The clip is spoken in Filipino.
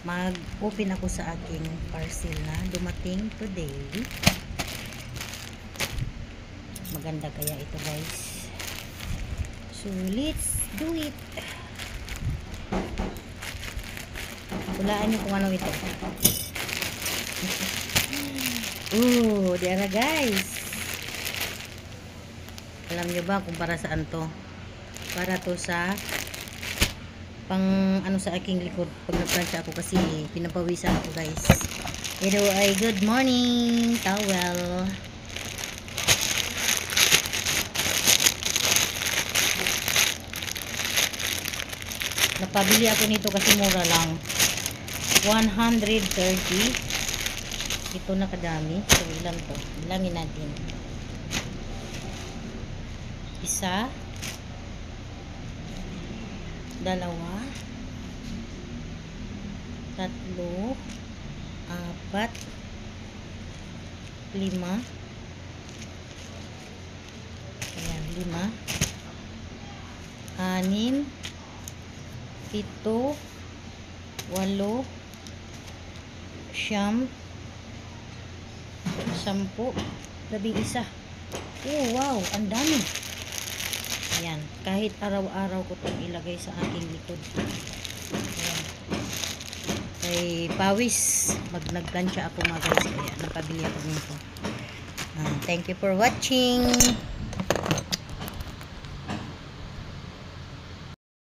mag-open ako sa aking parcel na dumating today. Maganda kaya ito, guys. So let's do it. Hulaan nyo kung ano ito. Diara, guys. Alam nyo ba kung para saan to? Para to sa pang ano sa aking likod pag nagplancha ako kasi pinapawisan ako, guys. Ito ay good morning towel. Napabili ako nito kasi mura lang. 130. Ito na kadami. So ilan to? Bilangin natin. Isa, dalawa, tatlo, apat, lima. Ayan, 5, 6, 7, 8, 9, 10, 11. Oh, wow, ang dami. Ayan, kahit araw-araw ko itong ilagay sa aking likod. Ayan. Kay pawis, nagplansya ako, mga guys, kaya napabili ako nito. Thank you for watching.